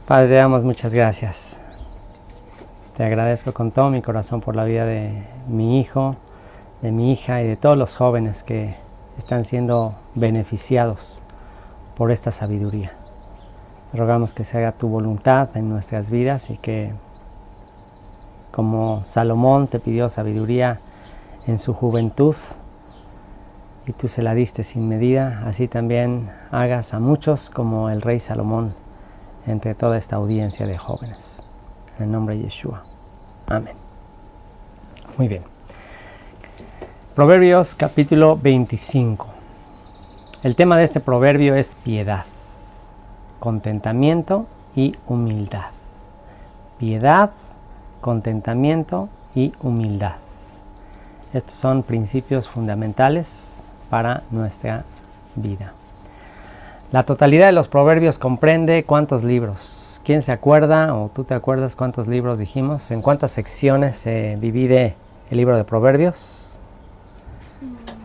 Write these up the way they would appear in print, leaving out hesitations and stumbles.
Padre, te damos muchas gracias. Te agradezco con todo mi corazón por la vida de mi hijo, de mi hija y de todos los jóvenes que están siendo beneficiados por esta sabiduría. Te rogamos que se haga tu voluntad en nuestras vidas y que, como Salomón te pidió sabiduría en su juventud y tú se la diste sin medida, así también hagas a muchos como el rey Salomón entre toda esta audiencia de jóvenes. En el nombre de Yeshua. Amén. Muy bien. Proverbios capítulo 25. El tema de este proverbio es piedad, contentamiento y humildad. Piedad, contentamiento y humildad. Estos son principios fundamentales para nuestra vida. La totalidad de los proverbios comprende ¿cuántos libros? ¿Quién se acuerda o tú te acuerdas cuántos libros dijimos? ¿En cuántas secciones se divide el libro de proverbios?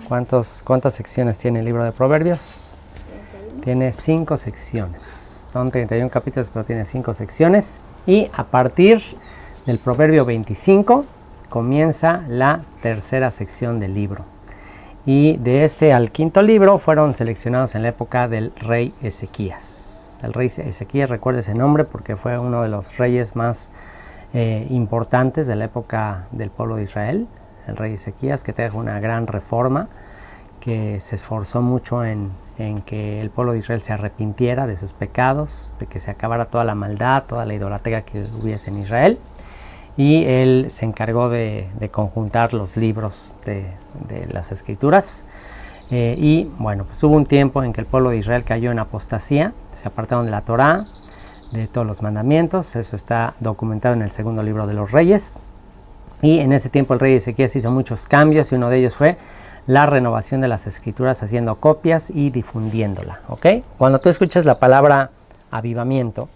¿Cuántas secciones tiene el libro de proverbios? 31. Tiene 5 secciones. Son 31 capítulos, pero tiene 5 secciones. Y a partir del proverbio 25 comienza la tercera sección del libro. Y de este al quinto libro fueron seleccionados en la época del rey Ezequías. El rey Ezequías, recuerda ese nombre porque fue uno de los reyes más importantes de la época del pueblo de Israel. El rey Ezequías, que trajo una gran reforma, que se esforzó mucho en que el pueblo de Israel se arrepintiera de sus pecados, de que se acabara toda la maldad, toda la idolatría que hubiese en Israel. Y él se encargó de conjuntar los libros de las escrituras. Y bueno, pues hubo un tiempo en que el pueblo de Israel cayó en apostasía, se apartaron de la Torá, de todos los mandamientos. Eso está documentado en el segundo libro de los Reyes. Y en ese tiempo el rey Ezequías hizo muchos cambios y uno de ellos fue la renovación de las escrituras, haciendo copias y difundiéndola. ¿Ok? Cuando tú escuchas la palabra avivamiento,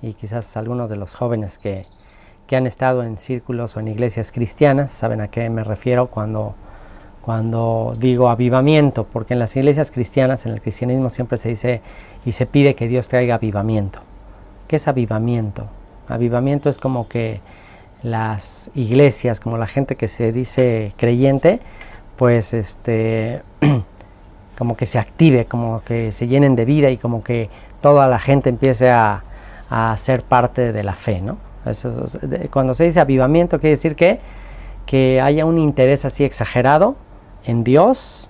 y quizás algunos de los jóvenes que han estado en círculos o en iglesias cristianas saben a qué me refiero cuando digo avivamiento, porque en las iglesias cristianas, en el cristianismo siempre se dice y se pide que Dios traiga avivamiento. ¿Qué es avivamiento? Avivamiento es como que las iglesias, como la gente que se dice creyente, pues como que se active, como que se llenen de vida y como que toda la gente empiece a ser parte de la fe, ¿no? Cuando se dice avivamiento quiere decir que haya un interés así exagerado en Dios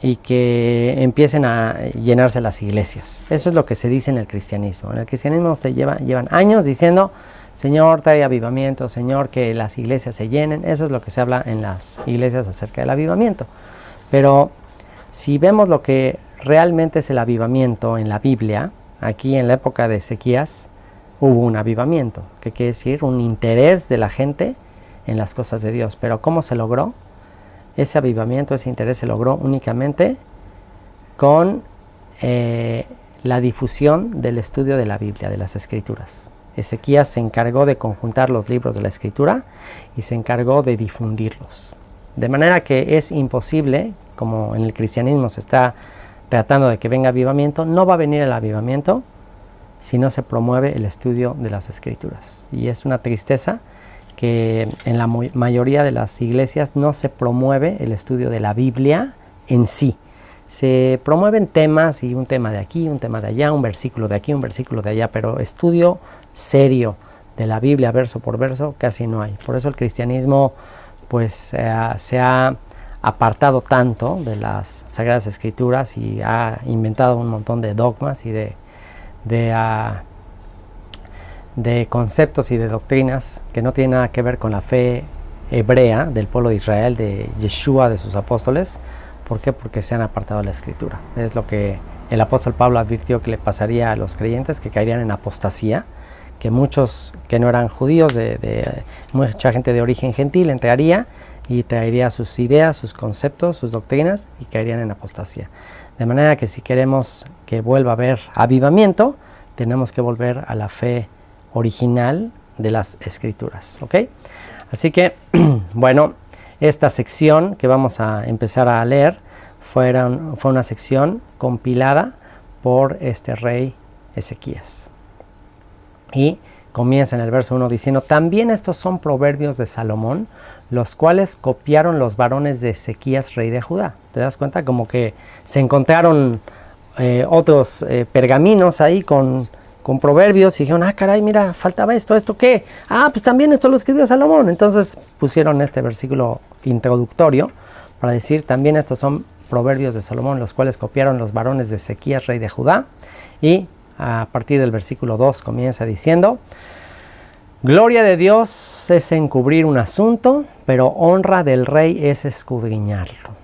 y que empiecen a llenarse las iglesias. Eso es lo que se dice en el cristianismo. En el cristianismo llevan años diciendo: Señor, trae avivamiento, Señor, que las iglesias se llenen. Eso es lo que se habla en las iglesias acerca del avivamiento. Pero si vemos lo que realmente es el avivamiento en la Biblia, aquí en la época de Ezequías hubo un avivamiento, que quiere decir un interés de la gente en las cosas de Dios. Pero ¿cómo se logró? Ese avivamiento, ese interés se logró únicamente con la difusión del estudio de la Biblia, de las Escrituras. Ezequías se encargó de conjuntar los libros de la Escritura y se encargó de difundirlos. De manera que es imposible, como en el cristianismo se está tratando de que venga avivamiento, no va a venir el avivamiento si no se promueve el estudio de las Escrituras. Y es una tristeza que en la mayoría de las iglesias no se promueve el estudio de la Biblia en sí. Se promueven temas, y un tema de aquí, un tema de allá, un versículo de aquí, un versículo de allá, pero estudio serio de la Biblia verso por verso casi no hay. Por eso el cristianismo pues se ha apartado tanto de las Sagradas Escrituras y ha inventado un montón de dogmas y de conceptos y de doctrinas que no tienen nada que ver con la fe hebrea del pueblo de Israel, de Yeshua, de sus apóstoles. ¿Por qué? Porque se han apartado de la Escritura. Es lo que el apóstol Pablo advirtió que le pasaría a los creyentes, que caerían en apostasía, que muchos que no eran judíos, mucha gente de origen gentil entraría y traería sus ideas, sus conceptos, sus doctrinas y caerían en apostasía. De manera que si queremos que vuelva a haber avivamiento, tenemos que volver a la fe original de las Escrituras. ¿Ok? Así que, bueno, esta sección que vamos a empezar a leer fue una sección compilada por este rey Ezequías. Y comienza en el verso 1 diciendo: también estos son proverbios de Salomón, los cuales copiaron los varones de Ezequías, rey de Judá. ¿Te das cuenta? Como que se encontraron otros pergaminos ahí con proverbios y dijeron: ah, caray, mira, faltaba ¿esto qué? Ah, pues también esto lo escribió Salomón. Entonces pusieron este versículo introductorio para decir: también estos son proverbios de Salomón, los cuales copiaron los varones de Ezequías, rey de Judá. Y a partir del versículo 2 comienza diciendo: gloria de Dios es encubrir un asunto, pero honra del rey es escudriñarlo.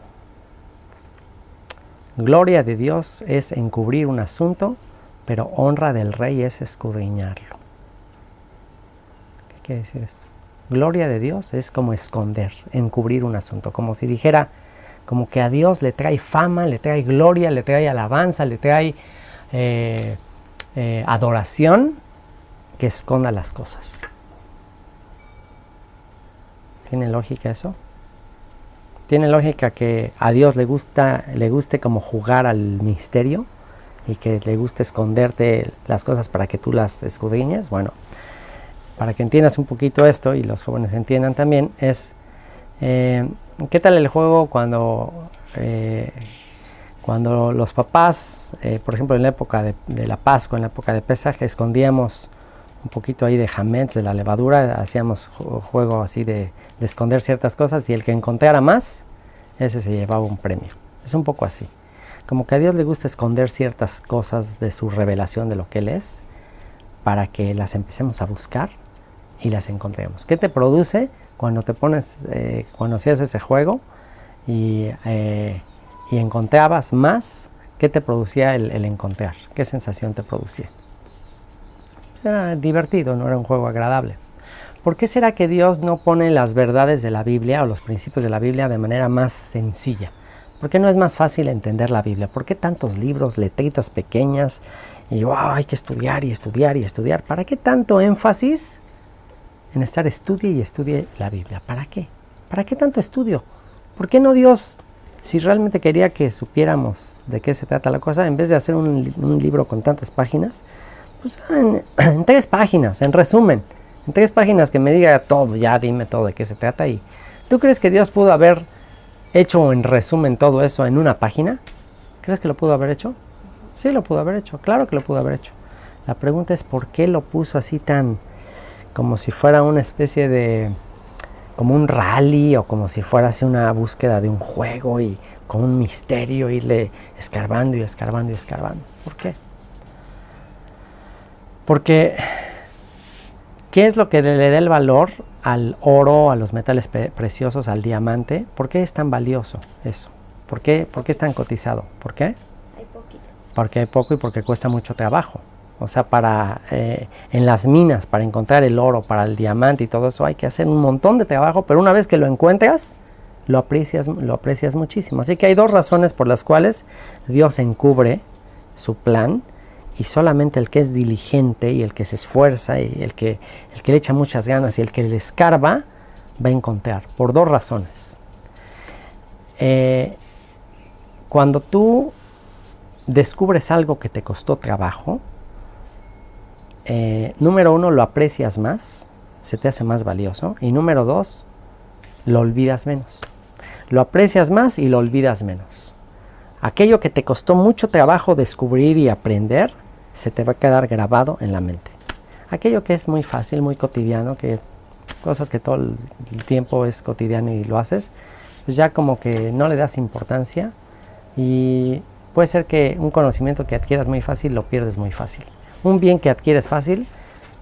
Gloria de Dios es encubrir un asunto, pero honra del rey es escudriñarlo. ¿Qué quiere decir esto? Gloria de Dios es como esconder, encubrir un asunto, como si dijera, como que a Dios le trae fama, le trae gloria, le trae alabanza, le trae adoración, que esconda las cosas. ¿Tiene lógica eso? ¿Tiene lógica que a Dios le guste como jugar al misterio y que le guste esconderte las cosas para que tú las escudriñes? Bueno, para que entiendas un poquito esto y los jóvenes entiendan también, es ¿qué tal el juego cuando los papás, por ejemplo en la época de la Pascua, en la época de Pesaj, escondíamos un poquito ahí de hametz, de la levadura, hacíamos juego así de esconder ciertas cosas, y el que encontrara más, ese se llevaba un premio. Es un poco así, como que a Dios le gusta esconder ciertas cosas de su revelación de lo que Él es, para que las empecemos a buscar y las encontremos. ¿Qué te produce cuando te pones, cuando hacías ese juego y encontrabas más? ¿Qué te producía el encontrar? ¿Qué sensación te producía? Pues era divertido, no era un juego agradable. ¿Por qué será que Dios no pone las verdades de la Biblia o los principios de la Biblia de manera más sencilla? ¿Por qué no es más fácil entender la Biblia? ¿Por qué tantos libros, letritas pequeñas? Y hay que estudiar y estudiar y estudiar. ¿Para qué tanto énfasis en estar estudie la Biblia? ¿Para qué? ¿Para qué tanto estudio? ¿Por qué no Dios, si realmente quería que supiéramos de qué se trata la cosa, en vez de hacer un libro con tantas páginas, pues en 3 páginas, en resumen, en 3 páginas que me diga todo, ya dime todo de qué se trata? ¿Y tú crees que Dios pudo haber hecho en resumen todo eso en una página? ¿Crees que lo pudo haber hecho? Sí, lo pudo haber hecho, claro que lo pudo haber hecho. La pregunta es ¿por qué lo puso así tan, como si fuera una especie de, como un rally, o como si fuera así una búsqueda de un juego y con un misterio, irle escarbando y escarbando y escarbando? ¿Por qué? Porque ¿qué es lo que le da el valor al oro, a los metales preciosos, al diamante? ¿Por qué es tan valioso eso? ¿Por qué es tan cotizado? ¿Por qué? Hay poquito. Porque hay poco y porque cuesta mucho trabajo. O sea, en las minas, para encontrar el oro, para el diamante y todo eso, hay que hacer un montón de trabajo, pero una vez que lo encuentras, lo aprecias muchísimo. Así que hay 2 razones por las cuales Dios encubre su plan, y solamente el que es diligente y el que se esfuerza y el que le echa muchas ganas y el que le escarba va a encontrar, por 2 razones. Cuando tú descubres algo que te costó trabajo, número 1, lo aprecias más, se te hace más valioso, y número 2, lo olvidas menos. Lo aprecias más y lo olvidas menos. Aquello que te costó mucho trabajo descubrir y aprender, se te va a quedar grabado en la mente. Aquello que es muy fácil, muy cotidiano, que cosas que todo el tiempo es cotidiano y lo haces, pues ya como que no le das importancia, y puede ser que un conocimiento que adquieras muy fácil lo pierdes muy fácil. Un bien que adquieres fácil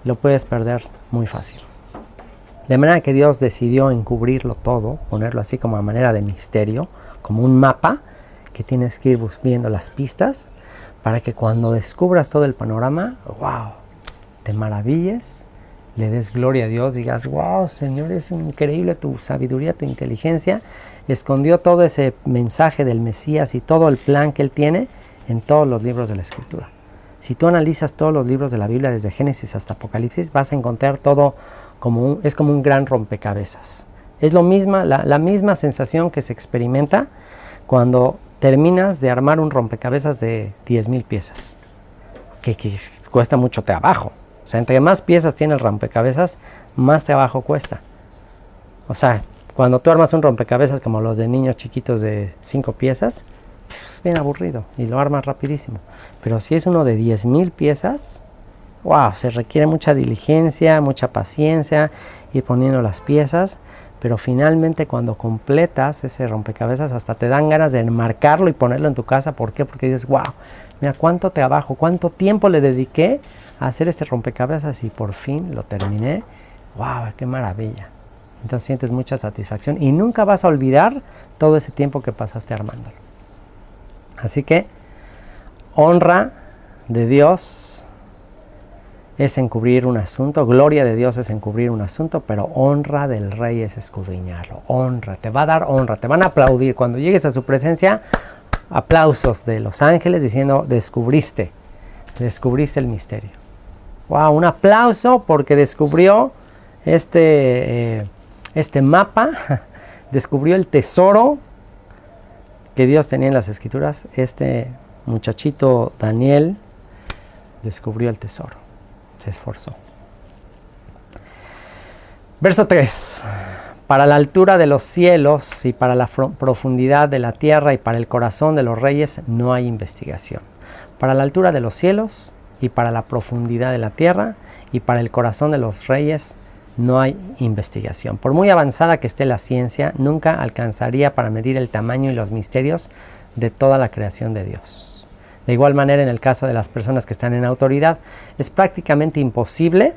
lo puedes perder muy fácil. De manera que Dios decidió encubrirlo todo, ponerlo así como a manera de misterio, como un mapa que tienes que ir viendo las pistas, para que cuando descubras todo el panorama, wow, te maravilles, le des gloria a Dios, digas: wow, Señor, es increíble tu sabiduría, tu inteligencia. Escondió todo ese mensaje del Mesías y todo el plan que Él tiene en todos los libros de la Escritura. Si tú analizas todos los libros de la Biblia, desde Génesis hasta Apocalipsis, vas a encontrar todo es como un gran rompecabezas. Es la misma sensación que se experimenta cuando terminas de armar un rompecabezas de 10,000 piezas, que cuesta mucho trabajo. O sea, entre más piezas tiene el rompecabezas, más trabajo cuesta. O sea, cuando tú armas un rompecabezas como los de niños chiquitos de 5 piezas, bien aburrido y lo armas rapidísimo. Pero si es uno de 10,000 piezas, wow, se requiere mucha diligencia, mucha paciencia, ir poniendo las piezas. Pero finalmente cuando completas ese rompecabezas hasta te dan ganas de enmarcarlo y ponerlo en tu casa. ¿Por qué? Porque dices, wow, mira cuánto trabajo, cuánto tiempo le dediqué a hacer este rompecabezas y por fin lo terminé. Wow, qué maravilla. Entonces sientes mucha satisfacción y nunca vas a olvidar todo ese tiempo que pasaste armándolo. Así que honra de Dios es encubrir un asunto, gloria de Dios es encubrir un asunto, pero honra del rey es escudriñarlo. Honra, te va a dar honra, te van a aplaudir. Cuando llegues a su presencia, aplausos de los ángeles diciendo, descubriste el misterio. Wow, un aplauso porque descubrió este mapa, descubrió el tesoro que Dios tenía en las escrituras. Este muchachito Daniel descubrió el tesoro, se esforzó. Verso 3. Para la altura de los cielos y para la profundidad de la tierra y para el corazón de los reyes no hay investigación. Para la altura de los cielos y para la profundidad de la tierra y para el corazón de los reyes no hay investigación. Por muy avanzada que esté la ciencia, nunca alcanzaría para medir el tamaño y los misterios de toda la creación de Dios. De igual manera, en el caso de las personas que están en autoridad, es prácticamente imposible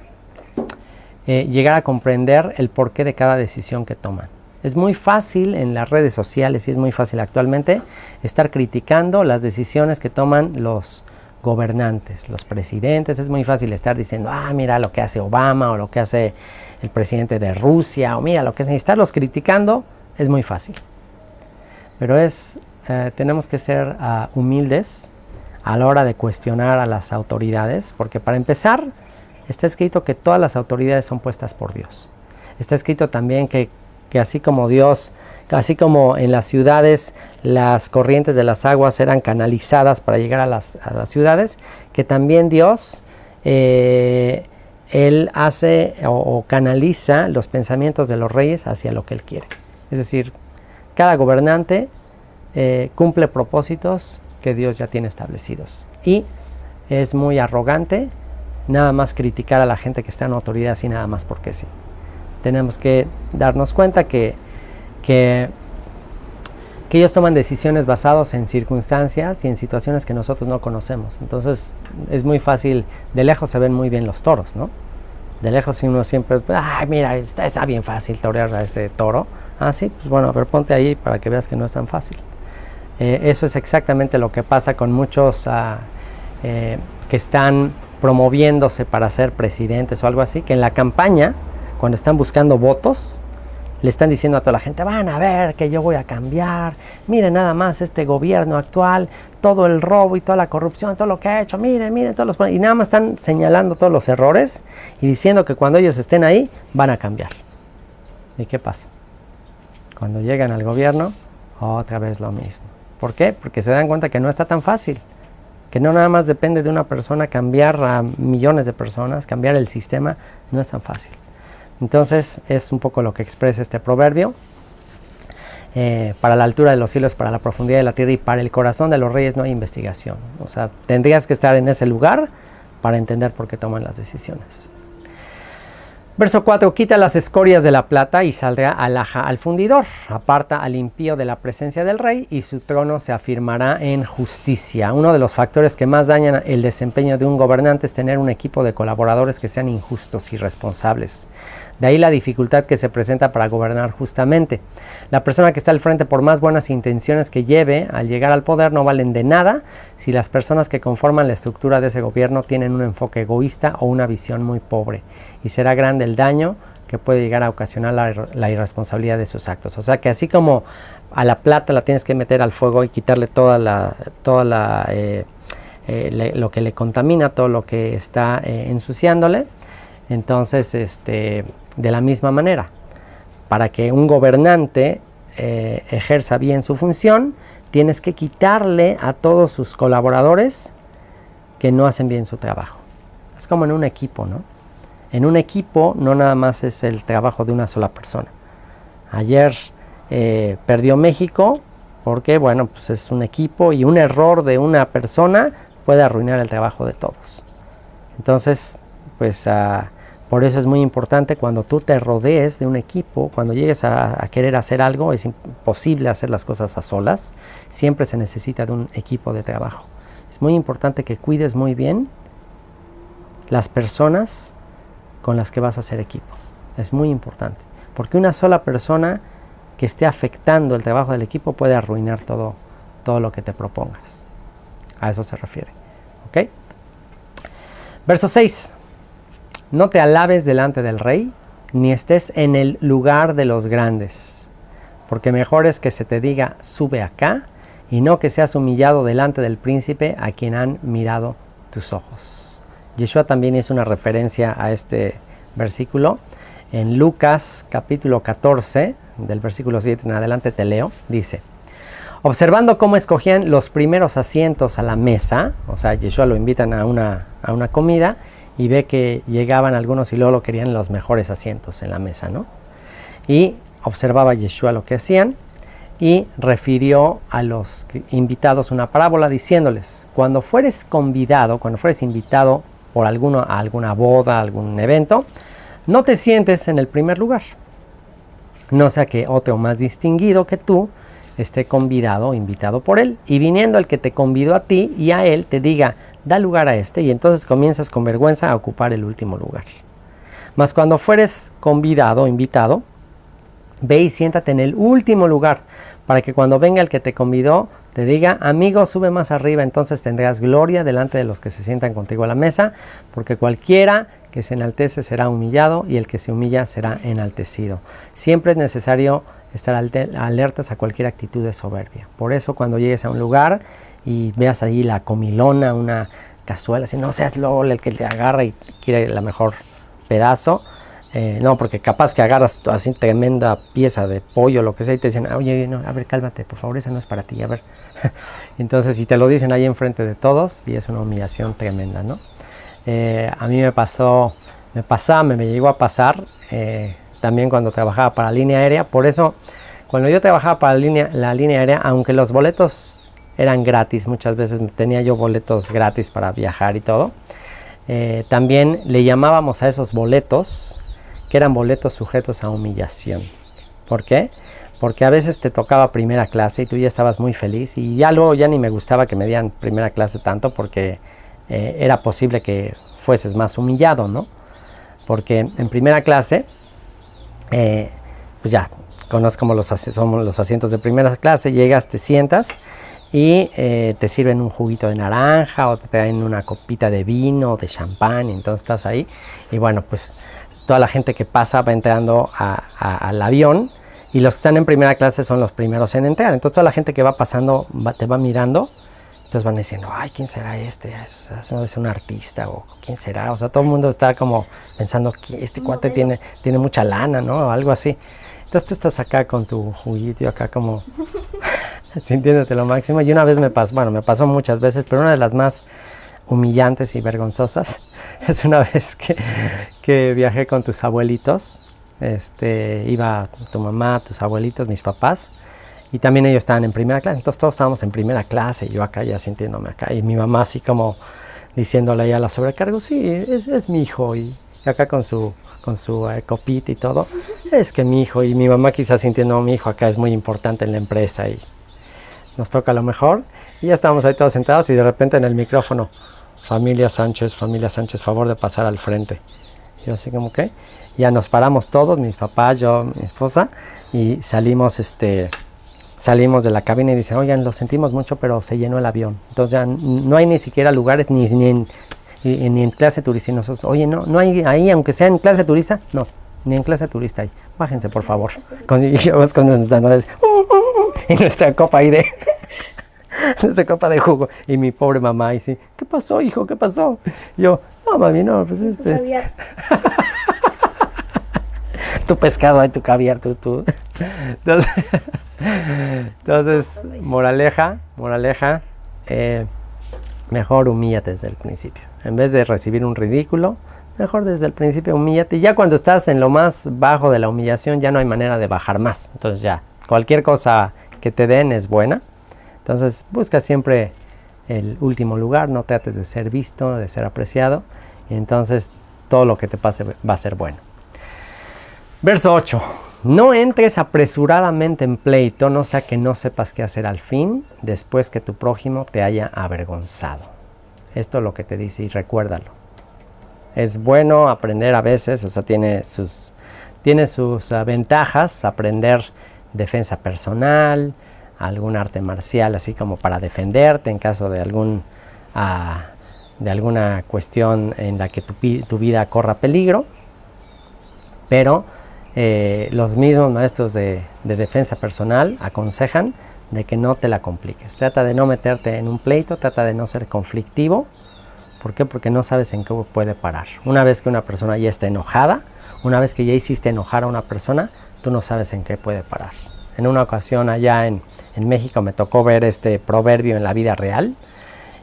llegar a comprender el porqué de cada decisión que toman. Es muy fácil en las redes sociales y es muy fácil actualmente estar criticando las decisiones que toman los gobernantes, los presidentes. Es muy fácil estar diciendo, mira lo que hace Obama o lo que hace el presidente de Rusia o mira lo que es, estarlos criticando es muy fácil. Pero tenemos que ser humildes a la hora de cuestionar a las autoridades, porque para empezar está escrito que todas las autoridades son puestas por Dios. Está escrito también que así como Dios, así como en las ciudades las corrientes de las aguas eran canalizadas para llegar a las ciudades, que también Dios, Él hace o canaliza los pensamientos de los reyes hacia lo que Él quiere. Es decir, cada gobernante cumple propósitos que Dios ya tiene establecidos. Y es muy arrogante nada más criticar a la gente que está en autoridad así nada más porque sí. Tenemos que darnos cuenta que ellos toman decisiones basadas en circunstancias y en situaciones que nosotros no conocemos. Entonces es muy fácil, de lejos se ven muy bien los toros, ¿no? De lejos uno siempre, mira, está bien fácil torear a ese toro. Sí, pues bueno, a ver, ponte ahí para que veas que no es tan fácil. Eso es exactamente lo que pasa con muchos que están promoviéndose para ser presidentes o algo así, que en la campaña, cuando están buscando votos, le están diciendo a toda la gente, van a ver que yo voy a cambiar, miren nada más este gobierno actual, todo el robo y toda la corrupción, todo lo que ha hecho, miren todos los... Y nada más están señalando todos los errores y diciendo que cuando ellos estén ahí, van a cambiar. ¿Y qué pasa? Cuando llegan al gobierno, otra vez lo mismo. ¿Por qué? Porque se dan cuenta que no está tan fácil. Que no nada más depende de una persona cambiar a millones de personas, cambiar el sistema, no es tan fácil. Entonces es un poco lo que expresa este proverbio. Para la altura de los cielos, para la profundidad de la tierra y para el corazón de los reyes no hay investigación. O sea, tendrías que estar en ese lugar para entender por qué toman las decisiones. Verso 4. Quita las escorias de la plata y saldrá alhaja al fundidor. Aparta al impío de la presencia del rey y su trono se afirmará en justicia. Uno de los factores que más dañan el desempeño de un gobernante es tener un equipo de colaboradores que sean injustos y irresponsables. De ahí la dificultad que se presenta para gobernar justamente. La persona que está al frente, por más buenas intenciones que lleve, al llegar al poder no valen de nada si las personas que conforman la estructura de ese gobierno tienen un enfoque egoísta o una visión muy pobre. Y será grande el daño que puede llegar a ocasionar la irresponsabilidad de sus actos. O sea que así como a la plata la tienes que meter al fuego y quitarle lo que le contamina, todo lo que está ensuciándole, entonces de la misma manera, para que un gobernante ejerza bien su función, tienes que quitarle a todos sus colaboradores que no hacen bien su trabajo. Es como en un equipo, ¿no? En un equipo no nada más es el trabajo de una sola persona. Ayer perdió México porque, bueno, pues es un equipo y un error de una persona puede arruinar el trabajo de todos. Entonces, pues por eso es muy importante cuando tú te rodees de un equipo, cuando llegues a querer hacer algo, es imposible hacer las cosas a solas, siempre se necesita de un equipo de trabajo. Es muy importante que cuides muy bien las personas con las que vas a hacer equipo. Es muy importante, porque una sola persona que esté afectando el trabajo del equipo puede arruinar todo lo que te propongas. A eso se refiere. ¿Ok? Verso 6. No te alabes delante del rey, ni estés en el lugar de los grandes, porque mejor es que se te diga, sube acá, y no que seas humillado delante del príncipe a quien han mirado tus ojos. Yeshua también hizo una referencia a este versículo. En Lucas capítulo 14, del versículo 7 en adelante te leo, dice: observando cómo escogían los primeros asientos a la mesa, o sea, Yeshua lo invitan a una comida y ve que llegaban algunos y luego lo querían los mejores asientos en la mesa, ¿no? Y observaba Yeshua lo que hacían y refirió a los invitados una parábola diciéndoles: cuando fueres invitado por a alguna boda, algún evento, no te sientes en el primer lugar, no sea que otro más distinguido que tú esté convidado o invitado por él, y viniendo el que te convidó a ti y a él te diga, da lugar a este, y entonces comienzas con vergüenza a ocupar el último lugar. Mas cuando fueres convidado o invitado, ve y siéntate en el último lugar, para que cuando venga el que te convidó te diga, amigo, sube más arriba, entonces tendrás gloria delante de los que se sientan contigo a la mesa, porque cualquiera que se enaltece será humillado, y el que se humilla será enaltecido. Siempre es necesario estar alertas a cualquier actitud de soberbia. Por eso cuando llegues a un lugar y veas ahí la comilona, una cazuela, si no seas luego el que te agarra y quiere la mejor pedazo, no, porque capaz que agarras así tremenda pieza de pollo, lo que sea, y te dicen, oye, no, a ver, cálmate, por favor, esa no es para ti, a ver. Entonces, si te lo dicen ahí enfrente de todos, y es una humillación tremenda, ¿no? A mí me llegó a pasar también cuando trabajaba para línea aérea. Por eso, cuando yo trabajaba para la línea aérea, aunque los boletos eran gratis, muchas veces tenía yo boletos gratis para viajar y todo, también le llamábamos a esos boletos que eran boletos sujetos a humillación. ¿Por qué? Porque a veces te tocaba primera clase y tú ya estabas muy feliz, y ya luego ya ni me gustaba que me dieran primera clase tanto, porque era posible que fueses más humillado, ¿no? Porque en primera clase, pues ya, conoces como somos los asientos de primera clase, llegas, te sientas y te sirven un juguito de naranja o te traen una copita de vino o de champán, y entonces estás ahí y bueno, pues toda la gente que pasa va entrando al avión, y los que están en primera clase son los primeros en entrar. Entonces toda la gente que va pasando te va mirando. Entonces van diciendo, ay, ¿quién será este? ¿Es un artista? ¿O quién será? O sea, todo el mundo está como pensando, este cuate tiene mucha lana, ¿no? O algo así. Entonces tú estás acá con tu juguito, acá como sintiéndote lo máximo. Y una vez me pasó muchas veces, pero una de las más humillantes y vergonzosas es una vez que viajé con tus abuelitos. Iba tu mamá, tus abuelitos, mis papás, y también ellos estaban en primera clase. Entonces todos estábamos en primera clase, yo acá ya sintiéndome acá, y mi mamá así como diciéndole ahí a la sobrecargo, sí, es mi hijo, y acá con su copita y todo, es que mi hijo, y mi mamá quizás sintiendo, mi hijo acá es muy importante en la empresa y nos toca lo mejor, y ya estábamos ahí todos sentados, y de repente en el micrófono, familia Sánchez, favor de pasar al frente. Y yo así como que, ya nos paramos todos, mis papás, yo, mi esposa, y salimos de la cabina y dicen, oigan, lo sentimos mucho, pero se llenó el avión. Entonces ya no hay ni siquiera lugares ni en clase turista. Y nosotros, oye, no hay ahí, aunque sea en clase turista, no, ni en clase turista hay. Bájense, por favor. Y yo vas con nuestras madres, y nuestra copa ahí nuestra copa de jugo. Y mi pobre mamá ahí sí, ¿qué pasó, hijo? ¿Qué pasó? Y yo, no, mami, no, pues tu pescado ahí, tu caviar, tú. Entonces, moraleja, mejor humíllate desde el principio. En vez de recibir un ridículo, mejor desde el principio humíllate. Y ya cuando estás en lo más bajo de la humillación, ya no hay manera de bajar más. Entonces ya, cualquier cosa que te den es buena. Entonces busca siempre el último lugar, no trates de ser visto, de ser apreciado. Y entonces todo lo que te pase va a ser bueno. Verso 8. No entres apresuradamente en pleito, no sea que no sepas qué hacer al fin, después que tu prójimo te haya avergonzado. Esto es lo que te dice y recuérdalo. Es bueno aprender a veces, o sea, tiene sus ventajas, aprender defensa personal, algún arte marcial, así como para defenderte en caso de alguna cuestión en la que tu vida corra peligro. Pero los mismos maestros de defensa personal aconsejan de que no te la compliques. Trata de no meterte en un pleito, trata de no ser conflictivo. ¿Por qué? Porque no sabes en qué puede parar. Una vez que una persona ya está enojada, una vez que ya hiciste enojar a una persona, tú no sabes en qué puede parar. En una ocasión allá en México me tocó ver este proverbio en la vida real.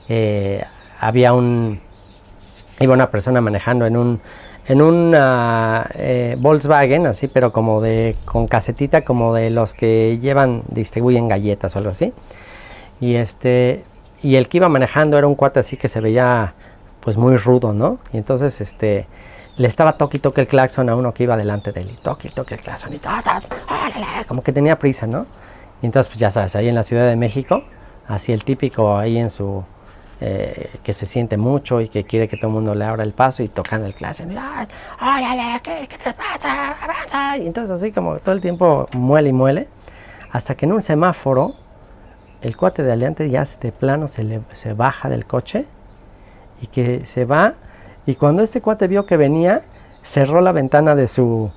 Iba una persona manejando en un Volkswagen, así, pero como con casetita, como de los que distribuyen galletas o algo así. Y el que iba manejando era un cuate así que se veía pues muy rudo, ¿no? Y entonces le estaba toque y toque el claxon a uno que iba delante de él, y toque el claxon, y como que tenía prisa, ¿no? Y entonces pues ya sabes, ahí en la Ciudad de México, así el típico ahí en su que se siente mucho y que quiere que todo el mundo le abra el paso y tocando el claxon, y órale, ¿qué te pasa? Avanza. Y entonces así como todo el tiempo muele y muele, hasta que en un semáforo el cuate de adelante ya de plano se baja del coche y que se va, y cuando este cuate vio que venía, cerró la ventana de su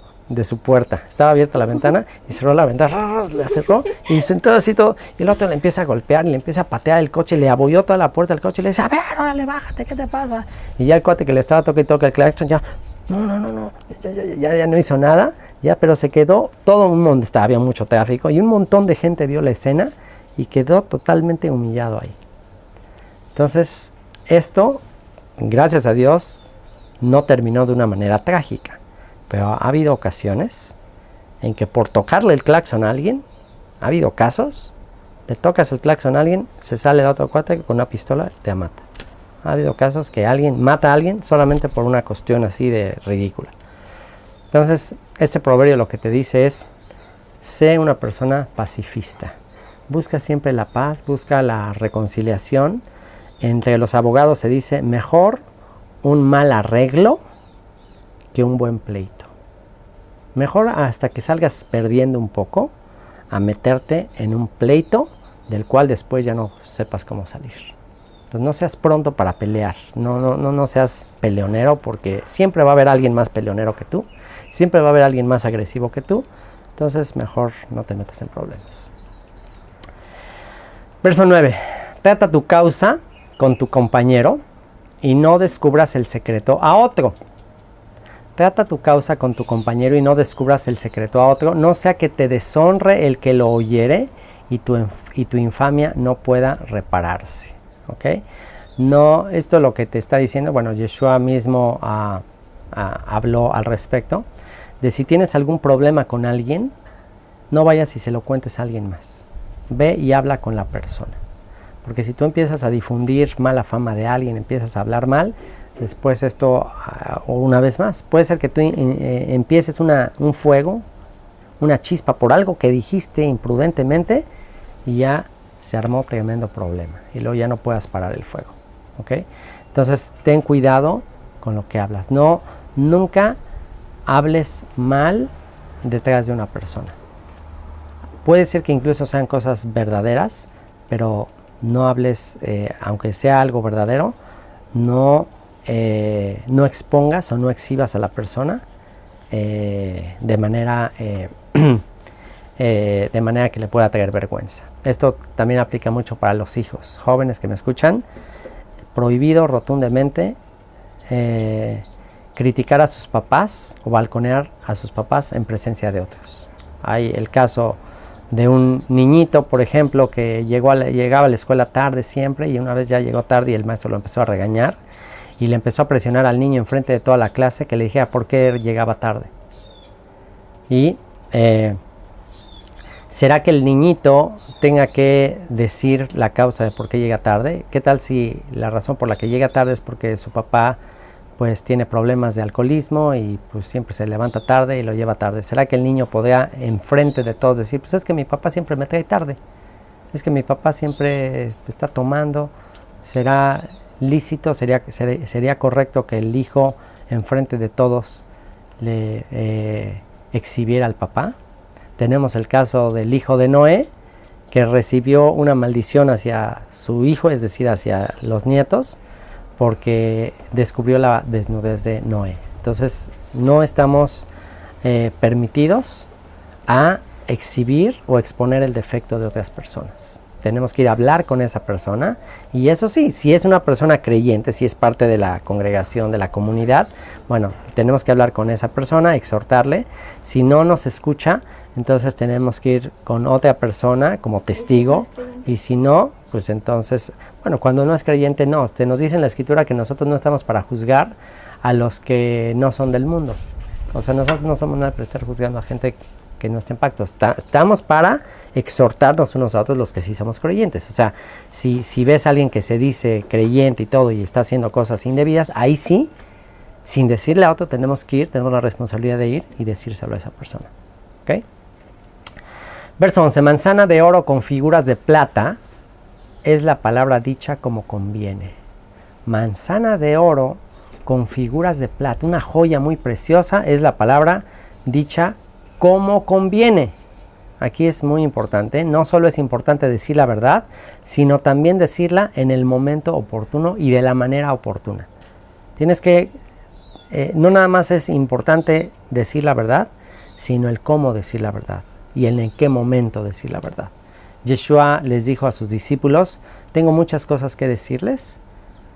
puerta. Estaba abierta la ventana y cerró la ventana, la cerró y sentó así todo, y el otro le empieza a golpear y le empieza a patear el coche, le abolló toda la puerta del coche y le dice, a ver, órale, bájate, ¿qué te pasa? Y ya el cuate que le estaba toque y toque el claxon, ya, no, ya no hizo nada, ya, pero se quedó todo un montón, había mucho tráfico y un montón de gente vio la escena y quedó totalmente humillado ahí. Entonces, esto, gracias a Dios, no terminó de una manera trágica, pero ha habido ocasiones en que por tocarle el claxon a alguien, ha habido casos, le tocas el claxon a alguien, se sale el otro cuate con una pistola y te mata. Ha habido casos que alguien mata a alguien solamente por una cuestión así de ridícula. Entonces, este proverbio lo que te dice es, sé una persona pacifista. Busca siempre la paz, busca la reconciliación. Entre los abogados se dice, mejor un mal arreglo que un buen pleito. Mejor hasta que salgas perdiendo un poco, a meterte en un pleito del cual después ya no sepas cómo salir. Entonces no seas pronto para pelear, no seas peleonero, porque siempre va a haber alguien más peleonero que tú, siempre va a haber alguien más agresivo que tú, entonces mejor no te metas en problemas. Verso 9. Trata tu causa con tu compañero y no descubras el secreto a otro. Trata tu causa con tu compañero y no descubras el secreto a otro, no sea que te deshonre el que lo oyere y tu infamia no pueda repararse. ¿Okay? No, esto es lo que te está diciendo, bueno, Yeshua mismo habló al respecto, de si tienes algún problema con alguien, no vayas y se lo cuentes a alguien más. Ve y habla con la persona. Porque si tú empiezas a difundir mala fama de alguien, empiezas a hablar mal, después esto, una vez más, puede ser que tú empieces un fuego, una chispa por algo que dijiste imprudentemente y ya se armó tremendo problema y luego ya no puedas parar el fuego. ¿Okay? Entonces ten cuidado con lo que hablas. Nunca hables mal detrás de una persona. Puede ser que incluso sean cosas verdaderas, pero no hables, aunque sea algo verdadero, no expongas o no exhibas a la persona de manera que le pueda traer vergüenza. Esto también aplica mucho para los hijos jóvenes que me escuchan. Prohibido rotundamente criticar a sus papás o balconear a sus papás en presencia de otros. Hay el caso de un niñito, por ejemplo, que llegaba a la escuela tarde siempre, y una vez ya llegó tarde y el maestro lo empezó a regañar y le empezó a presionar al niño enfrente de toda la clase que le dijera por qué llegaba tarde. Y ¿será que el niñito tenga que decir la causa de por qué llega tarde? ¿Qué tal si la razón por la que llega tarde es porque su papá pues tiene problemas de alcoholismo y pues siempre se levanta tarde y lo lleva tarde? ¿Será que el niño podría enfrente de todos decir, pues es que mi papá siempre me trae tarde, es que mi papá siempre está tomando? ¿Será lícito, sería correcto que el hijo enfrente de todos le exhibiera al papá? Tenemos el caso del hijo de Noé, que recibió una maldición hacia su hijo, es decir, hacia los nietos, porque descubrió la desnudez de Noé. Entonces, no estamos permitidos a exhibir o exponer el defecto de otras personas. Tenemos que ir a hablar con esa persona, y eso sí, si es una persona creyente, si es parte de la congregación, de la comunidad, bueno, tenemos que hablar con esa persona, exhortarle. Si no nos escucha, entonces tenemos que ir con otra persona como testigo, y si no, pues entonces, bueno, cuando no es creyente, no, nos dice en la Escritura que nosotros no estamos para juzgar a los que no son del mundo. O sea, nosotros no somos nada para estar juzgando a gente que no está en pacto. Estamos para exhortarnos unos a otros los que sí somos creyentes. O sea, si ves a alguien que se dice creyente y todo y está haciendo cosas indebidas, ahí sí, sin decirle a otro, tenemos la responsabilidad de ir y decírselo a esa persona. ¿Ok? Verso 11. Manzana de oro con figuras de plata es la palabra dicha como conviene. Manzana de oro con figuras de plata, una joya muy preciosa, es la palabra dicha como conviene. Aquí es muy importante, no solo es importante decir la verdad, sino también decirla en el momento oportuno y de la manera oportuna. Tienes que, no nada más es importante decir la verdad, sino el cómo decir la verdad y en qué momento decir la verdad. Yeshua les dijo a sus discípulos, tengo muchas cosas que decirles,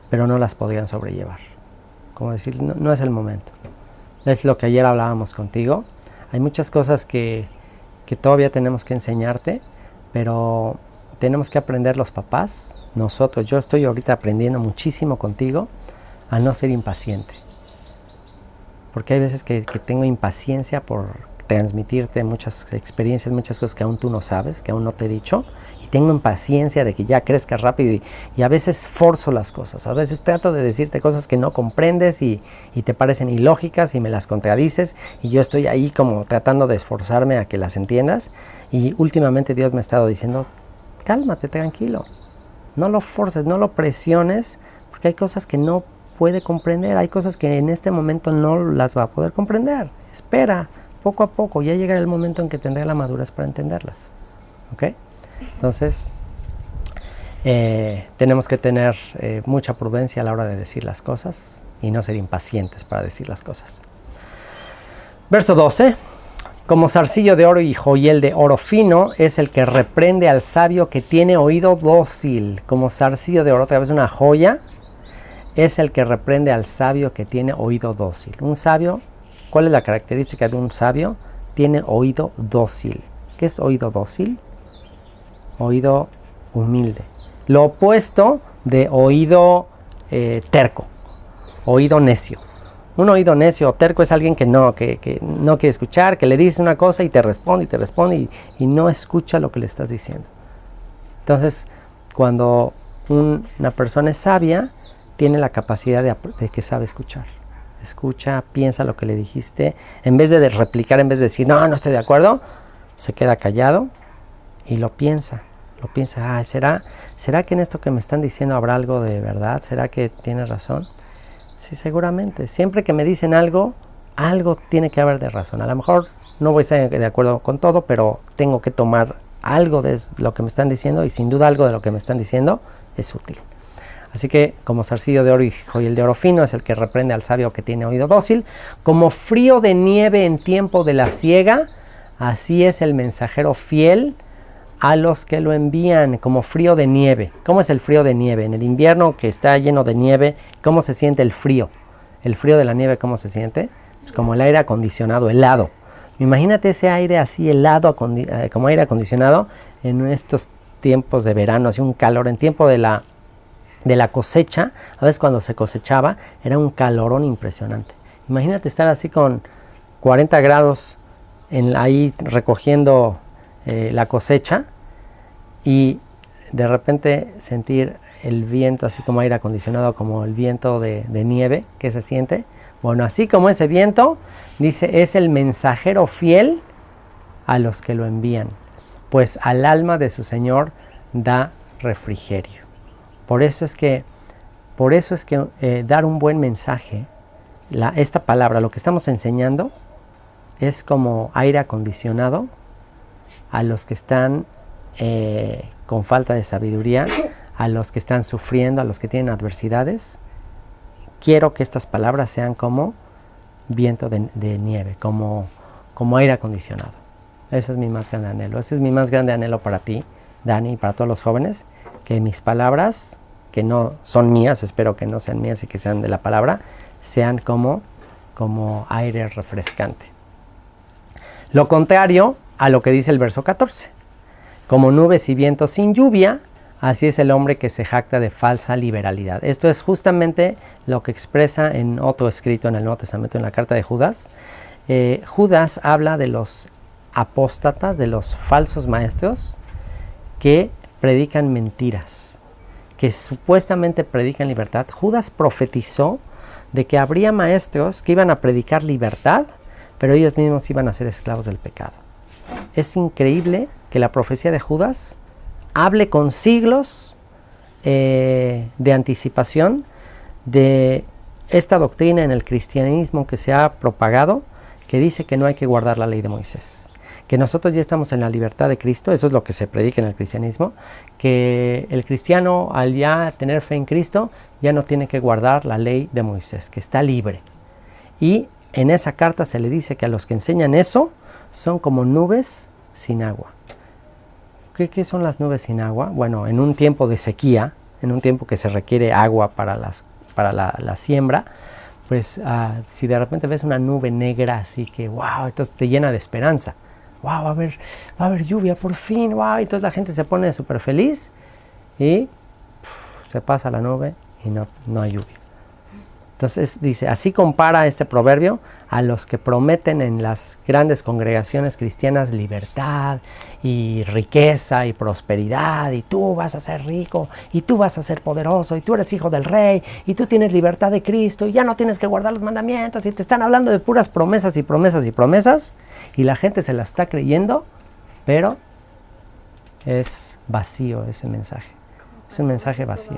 pero no las podrían sobrellevar. Como decir, no es el momento. Es lo que ayer hablábamos contigo. Hay muchas cosas que todavía tenemos que enseñarte, pero tenemos que aprender los papás, nosotros. Yo estoy ahorita aprendiendo muchísimo contigo a no ser impaciente. Porque hay veces que tengo impaciencia por transmitirte muchas experiencias, muchas cosas que aún tú no sabes, que aún no te he dicho, y tengo impaciencia de que ya crezcas rápido, y a veces forzo las cosas, a veces trato de decirte cosas que no comprendes y te parecen ilógicas y me las contradices, y yo estoy ahí como tratando de esforzarme a que las entiendas, y últimamente Dios me ha estado diciendo, cálmate, tranquilo, no lo forces, no lo presiones, porque hay cosas que no puede comprender, hay cosas que en este momento no las va a poder comprender, espera, poco a poco, ya llegará el momento en que tendré la madurez para entenderlas. ¿Ok? Entonces, tenemos que tener mucha prudencia a la hora de decir las cosas y no ser impacientes para decir las cosas. Verso 12. Como zarcillo de oro y joyel de oro fino es el que reprende al sabio que tiene oído dócil. Como zarcillo de oro, otra vez una joya, es el que reprende al sabio que tiene oído dócil. Un sabio, ¿cuál es la característica de un sabio? Tiene oído dócil. ¿Qué es oído dócil? Oído humilde. Lo opuesto de oído terco, oído necio. Un oído necio o terco es alguien que no quiere escuchar, que le dice una cosa y te responde y no escucha lo que le estás diciendo. Entonces, cuando una persona es sabia, tiene la capacidad de que sabe escuchar. Escucha, piensa lo que le dijiste, en vez de replicar, en vez de decir, no estoy de acuerdo, se queda callado y lo piensa, ¿será que en esto que me están diciendo habrá algo de verdad? ¿Será que tiene razón? Sí, seguramente, siempre que me dicen algo tiene que haber de razón. A lo mejor no voy a estar de acuerdo con todo, pero tengo que tomar algo de lo que me están diciendo, y sin duda algo de lo que me están diciendo es útil. Así que como zarcillo de oro y joyel de oro fino es el que reprende al sabio que tiene oído dócil. Como frío de nieve en tiempo de la siega, así es el mensajero fiel a los que lo envían. Como frío de nieve. ¿Cómo es el frío de nieve? En el invierno que está lleno de nieve, ¿cómo se siente el frío? El frío de la nieve, ¿cómo se siente? Pues como el aire acondicionado, helado. Imagínate ese aire así helado, como aire acondicionado, en estos tiempos de verano, así un calor, en tiempo de la cosecha, a veces cuando se cosechaba, era un calorón impresionante. Imagínate estar así con 40 grados ahí recogiendo la cosecha y de repente sentir el viento así como aire acondicionado, como el viento de nieve que se siente. Bueno, así como ese viento, dice, es el mensajero fiel a los que lo envían, pues al alma de su Señor da refrigerio. Por eso es que dar un buen mensaje, esta palabra, lo que estamos enseñando, es como aire acondicionado a los que están con falta de sabiduría, a los que están sufriendo, a los que tienen adversidades. Quiero que estas palabras sean como viento de nieve, como aire acondicionado. Ese es mi más grande anhelo. Ese es mi más grande anhelo para ti, Dani, y para todos los jóvenes, que mis palabras, que no son mías, espero que no sean mías y que sean de la palabra, sean como aire refrescante. Lo contrario a lo que dice el verso 14. Como nubes y vientos sin lluvia, así es el hombre que se jacta de falsa liberalidad. Esto es justamente lo que expresa en otro escrito en el Nuevo Testamento, en la carta de Judas. Judas habla de los apóstatas, de los falsos maestros que predican mentiras, que supuestamente predican libertad. Judas profetizó de que habría maestros que iban a predicar libertad, pero ellos mismos iban a ser esclavos del pecado. Es increíble que la profecía de Judas hable con siglos de anticipación de esta doctrina en el cristianismo que se ha propagado, que dice que no hay que guardar la ley de Moisés, que nosotros ya estamos en la libertad de Cristo. Eso es lo que se predica en el cristianismo, que el cristiano, al ya tener fe en Cristo, ya no tiene que guardar la ley de Moisés, que está libre. Y en esa carta se le dice que a los que enseñan eso son como nubes sin agua. ¿Qué son las nubes sin agua? Bueno, en un tiempo de sequía, en un tiempo que se requiere agua para la siembra, pues si de repente ves una nube negra así que wow, entonces te llena de esperanza. Wow, va a haber lluvia por fin, wow, y entonces la gente se pone súper feliz y se pasa la nube y no hay lluvia. Entonces dice, así compara este proverbio a los que prometen en las grandes congregaciones cristianas libertad y riqueza y prosperidad, y tú vas a ser rico, y tú vas a ser poderoso, y tú eres hijo del rey, y tú tienes libertad de Cristo, y ya no tienes que guardar los mandamientos, y te están hablando de puras promesas y promesas y promesas, y la gente se la está creyendo, pero es vacío ese mensaje. Es un mensaje vacío.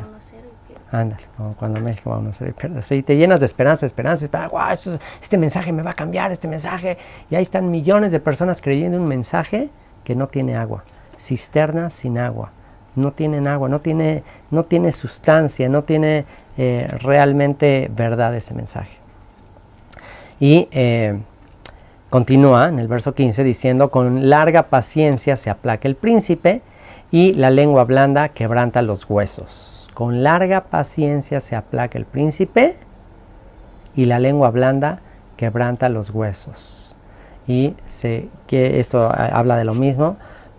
Ándale, como cuando México va a uno y pierde. Sí, te llenas de esperanza, wow, este mensaje me va a cambiar, este mensaje. Y ahí están millones de personas creyendo en un mensaje que no tiene agua. Cisternas sin agua. No tienen agua, no tiene sustancia, no tiene realmente verdad ese mensaje. Y continúa en el verso 15 diciendo, con larga paciencia se aplaca el príncipe y la lengua blanda quebranta los huesos. Con larga paciencia se aplaca el príncipe y la lengua blanda quebranta los huesos. Y que esto habla de lo mismo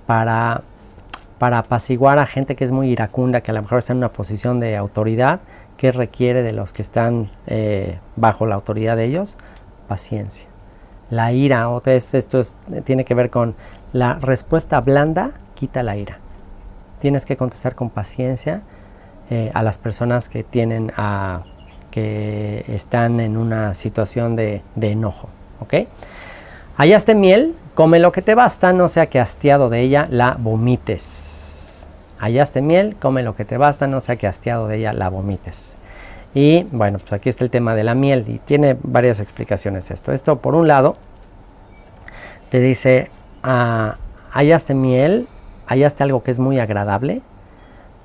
para apaciguar a gente que es muy iracunda, que a lo mejor está en una posición de autoridad, que requiere de los que están bajo la autoridad de ellos, paciencia. La ira, tiene que ver con la respuesta blanda, quita la ira. Tienes que contestar con paciencia a las personas que que están en una situación de enojo, ¿ok? Hallaste miel, come lo que te basta, no sea que hastiado de ella la vomites. Hallaste miel, come lo que te basta, no sea que hastiado de ella la vomites. Y bueno, pues aquí está el tema de la miel y tiene varias explicaciones esto. Esto por un lado, le dice, hallaste miel, hallaste algo que es muy agradable,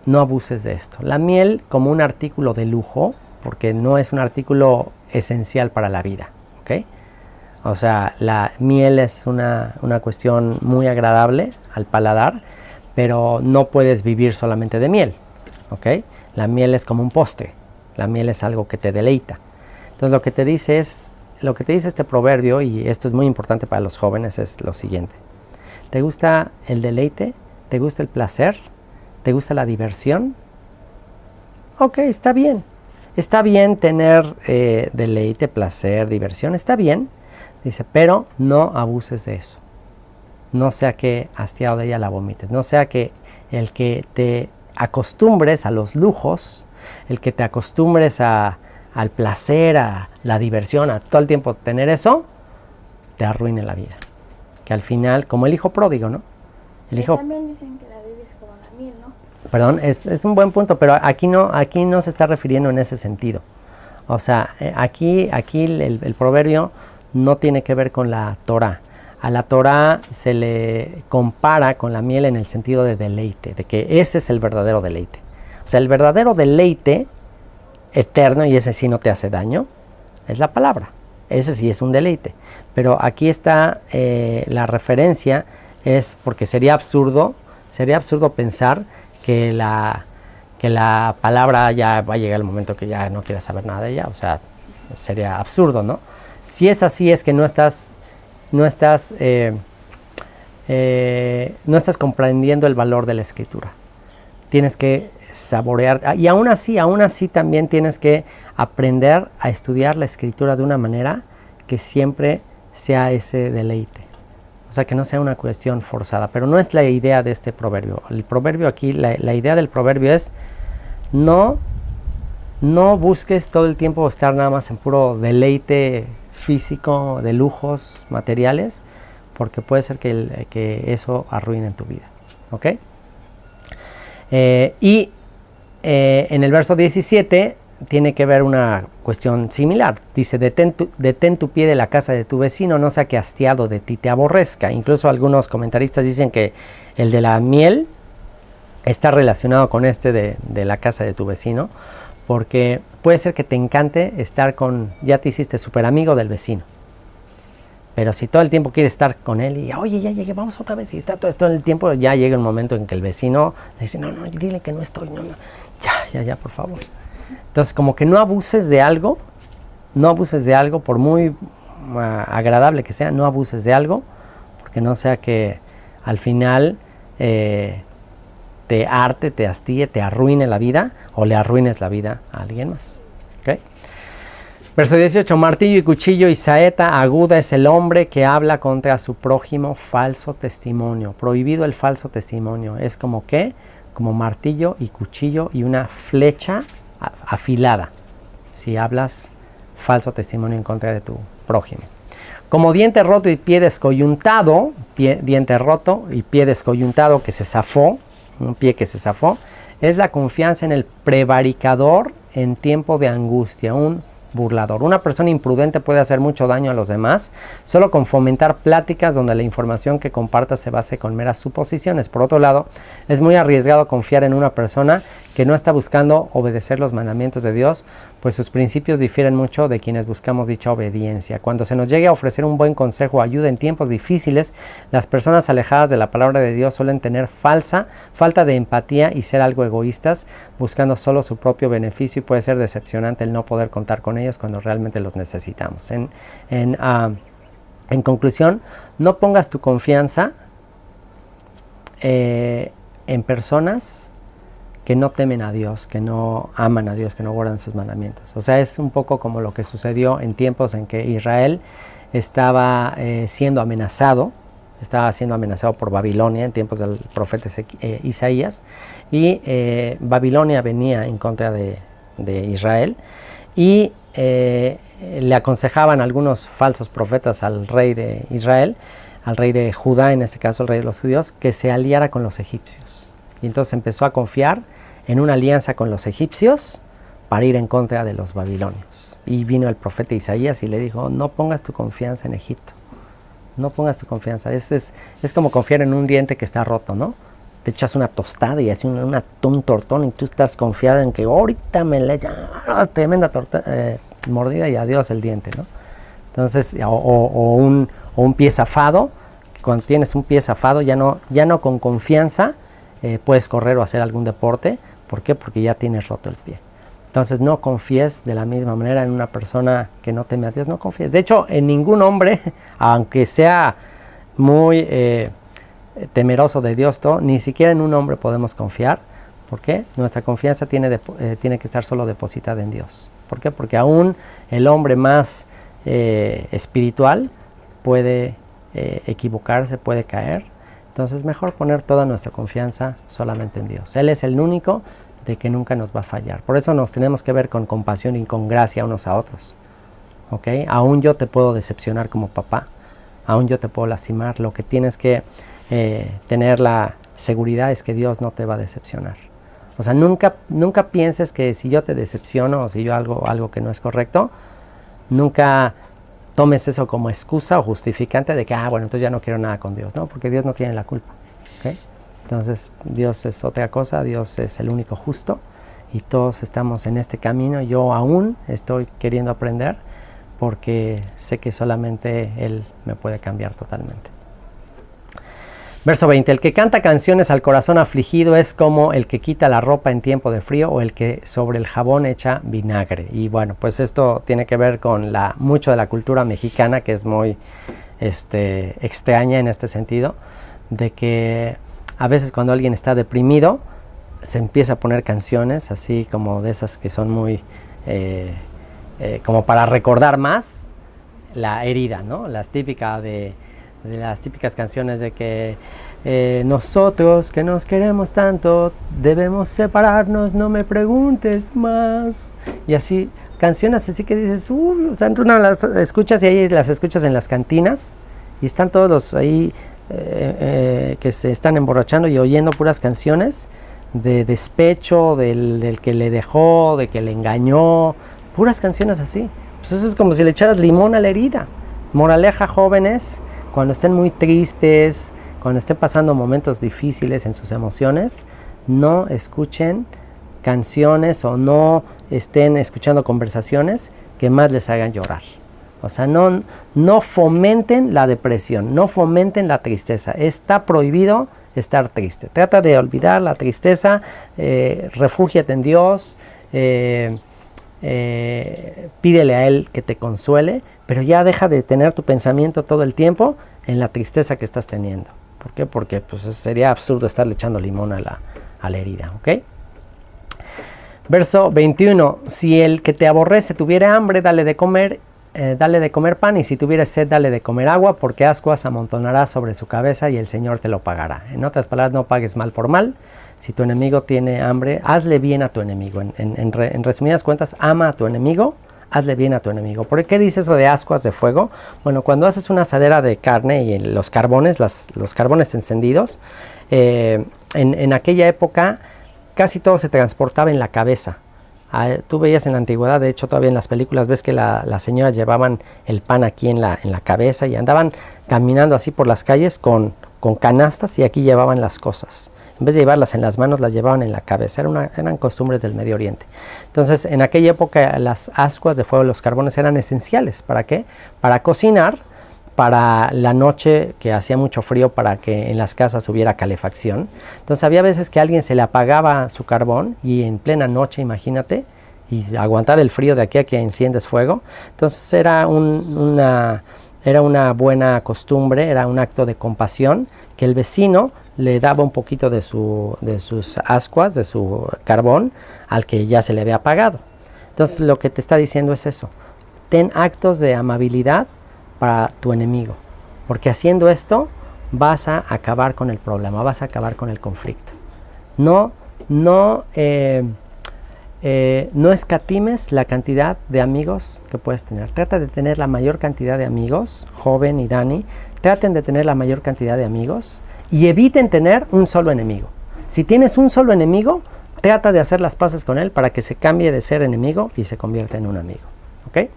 no abuses de esto. La miel como un artículo de lujo, porque no es un artículo esencial para la vida, ¿ok? O sea, la miel es una cuestión muy agradable al paladar, pero no puedes vivir solamente de miel, ¿ok? La miel es como un postre, la miel es algo que te deleita. Entonces lo que te dice es, lo que te dice este proverbio, y esto es muy importante para los jóvenes, es lo siguiente. ¿Te gusta el deleite? ¿Te gusta el placer? ¿Te gusta la diversión? Ok, está bien. Está bien tener deleite, placer, diversión, está bien. Dice, pero no abuses de eso. No sea que hastiado de ella la vomites. No sea que el que te acostumbres a los lujos, el que te acostumbres al placer, a la diversión, a todo el tiempo tener eso, te arruine la vida. Que al final, como el hijo pródigo, ¿no? El hijo... También dicen que la vida es como la miel, ¿no? Perdón, es un buen punto, pero aquí no se está refiriendo en ese sentido. O sea, aquí el proverbio no tiene que ver con la Torá. A la Torá se le compara con la miel en el sentido de deleite, de que ese es el verdadero deleite. O sea, el verdadero deleite eterno, y ese sí no te hace daño, es la palabra. Ese sí es un deleite. Pero aquí está la referencia, es porque sería absurdo pensar que la palabra ya va a llegar el momento que ya no quieras saber nada de ella. O sea, sería absurdo, ¿no? Si es así, es que no estás comprendiendo el valor de la escritura. Tienes que saborear, y aún así también tienes que aprender a estudiar la escritura de una manera que siempre sea ese deleite. O sea, que no sea una cuestión forzada, pero no es la idea de este proverbio. El proverbio aquí, la idea del proverbio es no busques todo el tiempo estar nada más en puro deleite físico, de lujos materiales, porque puede ser que eso arruine tu vida. ¿Ok? En el verso 17 tiene que ver una cuestión similar. Dice, detén tu pie de la casa de tu vecino, no sea que hastiado de ti te aborrezca. Incluso algunos comentaristas dicen que el de la miel está relacionado con de la casa de tu vecino, porque puede ser que te encante estar ya te hiciste súper amigo del vecino. Pero si todo el tiempo quieres estar con él y, oye, ya llegué, vamos otra vez, y está todo el tiempo, ya llega el momento en que el vecino le dice, no, dile que no estoy, no, ya, por favor. Entonces, como que no abuses de algo, por muy agradable que sea, no abuses de algo, porque no sea que al final te harte, te hastíe, te arruine la vida, o le arruines la vida a alguien más. ¿Okay? Verso 18, martillo y cuchillo y saeta aguda es el hombre que habla contra su prójimo falso testimonio. Prohibido el falso testimonio. Es como ¿qué? Como martillo y cuchillo y una flecha afilada. Si hablas falso testimonio en contra de tu prójimo. Como diente roto y pie descoyuntado, diente roto y pie descoyuntado que se zafó, un pie que se zafó, es la confianza en el prevaricador en tiempo de angustia, un burlador. Una persona imprudente puede hacer mucho daño a los demás solo con fomentar pláticas donde la información que comparta se base con meras suposiciones. Por otro lado, es muy arriesgado confiar en una persona que no está buscando obedecer los mandamientos de Dios, pues sus principios difieren mucho de quienes buscamos dicha obediencia. Cuando se nos llegue a ofrecer un buen consejo o ayuda en tiempos difíciles, las personas alejadas de la palabra de Dios suelen tener falta de empatía y ser algo egoístas, buscando solo su propio beneficio, y puede ser decepcionante el no poder contar con ellos cuando realmente los necesitamos. En conclusión, no pongas tu confianza en personas que no temen a Dios, que no aman a Dios, que no guardan sus mandamientos. O sea, es un poco como lo que sucedió en tiempos en que Israel estaba siendo amenazado por Babilonia, en tiempos del profeta Isaías, y Babilonia venía en contra de Israel, y le aconsejaban algunos falsos profetas al rey de Israel, al rey de Judá, en este caso el rey de los judíos, que se aliara con los egipcios. Y entonces empezó a confiar en una alianza con los egipcios para ir en contra de los babilonios. Y vino el profeta Isaías y le dijo, no pongas tu confianza en Egipto, no pongas tu confianza. Es como confiar en un diente que está roto, ¿no? Te echas una tostada y así un tortón y tú estás confiado en que ahorita me le tremenda mordida y adiós el diente, ¿no? Entonces, o un pie zafado, cuando tienes un pie zafado ya no con confianza puedes correr o hacer algún deporte. ¿Por qué? Porque ya tienes roto el pie. Entonces no confíes de la misma manera en una persona que no teme a Dios, no confíes. De hecho, en ningún hombre, aunque sea muy temeroso de Dios, ni siquiera en un hombre podemos confiar. ¿Por qué? Nuestra confianza tiene que estar solo depositada en Dios. ¿Por qué? Porque aún el hombre más espiritual puede equivocarse, puede caer. Entonces mejor poner toda nuestra confianza solamente en Dios. Él es el único de que nunca nos va a fallar. Por eso nos tenemos que ver con compasión y con gracia unos a otros. ¿Ok? Aún yo te puedo decepcionar como papá. Aún yo te puedo lastimar. Lo que tienes que tener la seguridad es que Dios no te va a decepcionar. O sea, nunca pienses que si yo te decepciono o si yo hago algo que no es correcto, nunca tomes eso como excusa o justificante de que, bueno, entonces ya no quiero nada con Dios, ¿no? Porque Dios no tiene la culpa, ¿ok? Entonces, Dios es otra cosa, Dios es el único justo y todos estamos en este camino. Yo aún estoy queriendo aprender porque sé que solamente Él me puede cambiar totalmente. Verso 20. El que canta canciones al corazón afligido es como el que quita la ropa en tiempo de frío o el que sobre el jabón echa vinagre. Y bueno, pues esto tiene que ver con mucho de la cultura mexicana, que es muy extraña en este sentido, de que a veces cuando alguien está deprimido se empieza a poner canciones así como de esas que son muy como para recordar más la herida, ¿no? Las típicas canciones de que nosotros que nos queremos tanto debemos separarnos, no me preguntes más, y así canciones así que dices, o sea, tú no las escuchas y ahí las escuchas en las cantinas y están todos los ahí que se están emborrachando y oyendo puras canciones de despecho del que le dejó, de que le engañó, puras canciones así. Pues eso es como si le echaras limón a la herida. Moraleja, jóvenes, cuando estén muy tristes, cuando estén pasando momentos difíciles en sus emociones, no escuchen canciones o no estén escuchando conversaciones que más les hagan llorar. O sea, no fomenten la depresión, no fomenten la tristeza. Está prohibido estar triste. Trata de olvidar la tristeza, refúgiate en Dios, pídele a Él que te consuele, pero ya deja de tener tu pensamiento todo el tiempo en la tristeza que estás teniendo. ¿Por qué? Porque pues, sería absurdo estarle echando limón a la herida, ¿ok? Verso 21. Si el que te aborrece tuviera hambre, dale de comer pan, y si tuviera sed, dale de comer agua, porque ascuas amontonará sobre su cabeza y el Señor te lo pagará. En otras palabras, no pagues mal por mal. Si tu enemigo tiene hambre, hazle bien a tu enemigo. En resumidas cuentas, ama a tu enemigo, hazle bien a tu enemigo. ¿Por qué dice eso de ascuas de fuego? Bueno, cuando haces una asadera de carne y los carbones, los carbones encendidos, en aquella época casi todo se transportaba en la cabeza. Tú veías en la antigüedad, de hecho todavía en las películas ves que las señoras llevaban el pan aquí en la cabeza y andaban caminando así por las calles con canastas y aquí llevaban las cosas. En vez de llevarlas en las manos, las llevaban en la cabeza. Eran costumbres del Medio Oriente. Entonces, en aquella época, las ascuas de fuego, los carbones eran esenciales. ¿Para qué? Para cocinar, para la noche que hacía mucho frío, para que en las casas hubiera calefacción. Entonces, había veces que a alguien se le apagaba su carbón y en plena noche, imagínate, y aguantar el frío de aquí a que enciendes fuego. Entonces, era una buena costumbre, era un acto de compasión, que el vecino le daba un poquito de sus ascuas, de su carbón, al que ya se le había apagado. Entonces lo que te está diciendo es eso. Ten actos de amabilidad para tu enemigo, porque haciendo esto vas a acabar con el problema, vas a acabar con el conflicto. No escatimes la cantidad de amigos que puedes tener. Trata de tener la mayor cantidad de amigos, joven y Dani, traten de tener la mayor cantidad de amigos y eviten tener un solo enemigo. Si tienes un solo enemigo, trata de hacer las paces con él para que se cambie de ser enemigo y se convierta en un amigo. ¿Ok?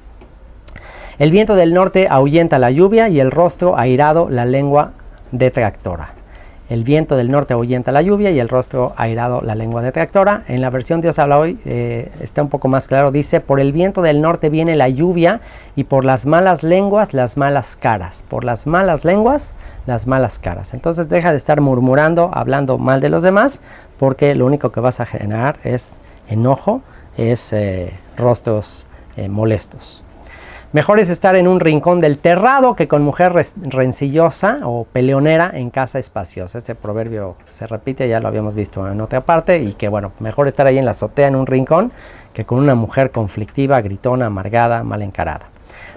El viento del norte ahuyenta la lluvia y el rostro airado la lengua detractora. El viento del norte ahuyenta la lluvia y el rostro airado la lengua detractora. En la versión Dios habla hoy está un poco más claro. Dice, por el viento del norte viene la lluvia y por las malas lenguas las malas caras. Por las malas lenguas las malas caras. Entonces deja de estar murmurando, hablando mal de los demás, porque lo único que vas a generar es enojo, es rostros molestos. Mejor es estar en un rincón del terrado que con mujer rencillosa o peleonera en casa espaciosa. Este proverbio se repite, ya lo habíamos visto en otra parte, y que bueno, mejor estar ahí en la azotea en un rincón que con una mujer conflictiva, gritona, amargada, mal encarada.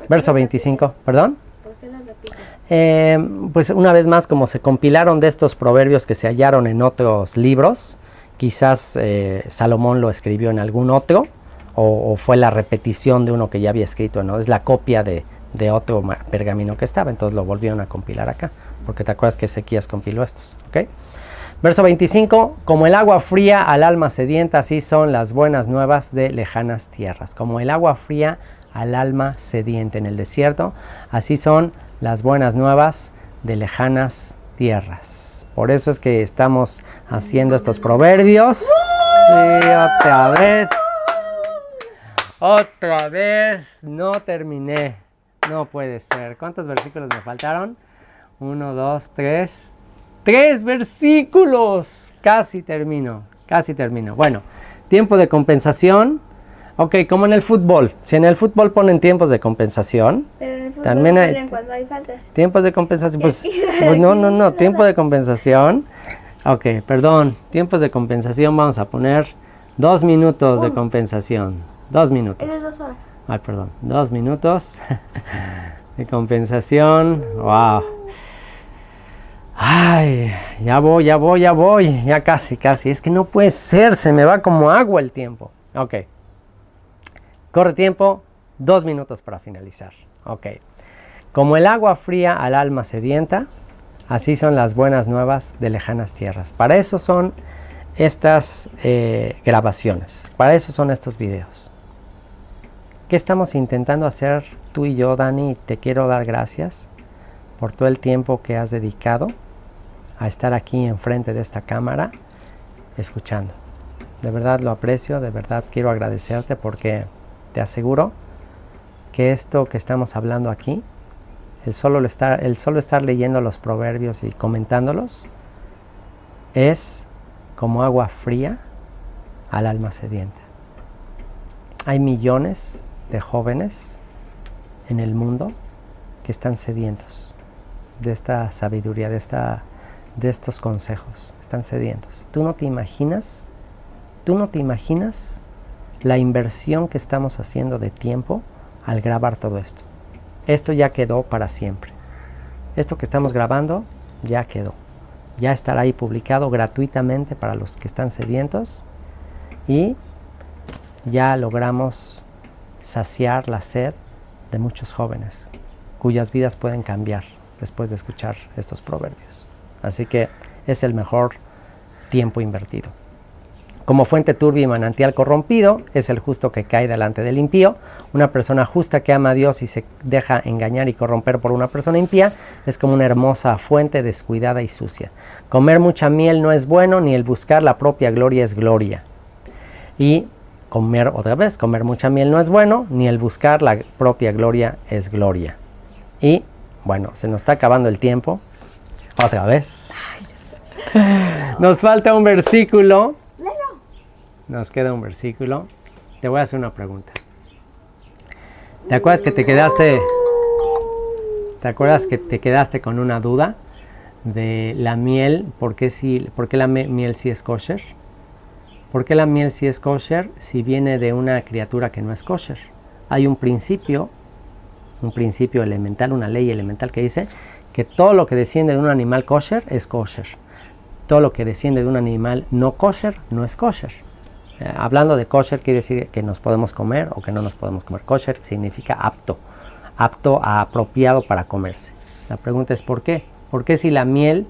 Verso 25, ¿perdón? ¿Por qué la repiten? Pues una vez más, como se compilaron de estos proverbios que se hallaron en otros libros, quizás Salomón lo escribió en algún otro, o fue la repetición de uno que ya había escrito, ¿no? Es la copia de otro pergamino que estaba, entonces lo volvieron a compilar acá, porque te acuerdas que Ezequías compiló estos, ¿ok? Verso 25, como el agua fría al alma sedienta, así son las buenas nuevas de lejanas tierras. Como el agua fría al alma sediente en el desierto, así son las buenas nuevas de lejanas tierras. Por eso es que estamos haciendo estos proverbios. Sí, otra vez, no terminé, no puede ser. ¿Cuántos versículos me faltaron? 1, 2, 3, 3 versículos. Casi termino. Bueno, tiempo de compensación. Ok, como en el fútbol. Si en el fútbol ponen tiempos de compensación. Pero en el fútbol también hay ponen cuando hay faltas. tiempos de compensación. Pues no, tiempo de compensación. Ok, perdón, tiempos de compensación vamos a poner 2 minutos de compensación. 2 minutos. Es de 2 horas. Ay, perdón. 2 minutos de compensación. Wow. Ay, ya voy. Ya casi. Es que no puede ser, se me va como agua el tiempo. Ok. Corre tiempo, 2 minutos para finalizar. Ok. Como el agua fría al alma sedienta, así son las buenas nuevas de lejanas tierras. Para eso son estas grabaciones. Para eso son estos videos. ¿Qué estamos intentando hacer tú y yo, Dani? Te quiero dar gracias por todo el tiempo que has dedicado a estar aquí enfrente de esta cámara escuchando. De verdad lo aprecio, de verdad quiero agradecerte porque te aseguro que esto que estamos hablando aquí, el solo estar leyendo los proverbios y comentándolos, es como agua fría al alma sedienta. Hay millones de jóvenes en el mundo que están sedientos de esta sabiduría, de estos consejos. Están sedientos. Tú no te imaginas la inversión que estamos haciendo de tiempo al grabar todo esto. Esto ya quedó para siempre. Esto que estamos grabando ya quedó. Ya estará ahí publicado gratuitamente para los que están sedientos y ya logramos saciar la sed de muchos jóvenes cuyas vidas pueden cambiar después de escuchar estos proverbios. Así que es el mejor tiempo invertido. Como fuente turbia y manantial corrompido, es el justo que cae delante del impío. Una persona justa que ama a Dios y se deja engañar y corromper por una persona impía es como una hermosa fuente descuidada y sucia. Comer mucha miel no es bueno, ni el buscar la propia gloria es gloria. Y comer mucha miel no es bueno, ni el buscar la propia gloria es gloria. Y bueno, se nos está acabando el tiempo. Otra vez. Nos falta un versículo. Nos queda un versículo. Te voy a hacer una pregunta. ¿Te acuerdas que te quedaste con una duda de la miel? ¿Por qué la miel sí es kosher? ¿Por qué la miel sí es kosher si viene de una criatura que no es kosher? Hay un principio elemental, una ley elemental que dice que todo lo que desciende de un animal kosher es kosher. Todo lo que desciende de un animal no kosher no es kosher. Hablando de kosher quiere decir que nos podemos comer o que no nos podemos comer. Kosher significa apto apropiado para comerse. La pregunta es ¿por qué? ¿Por qué la miel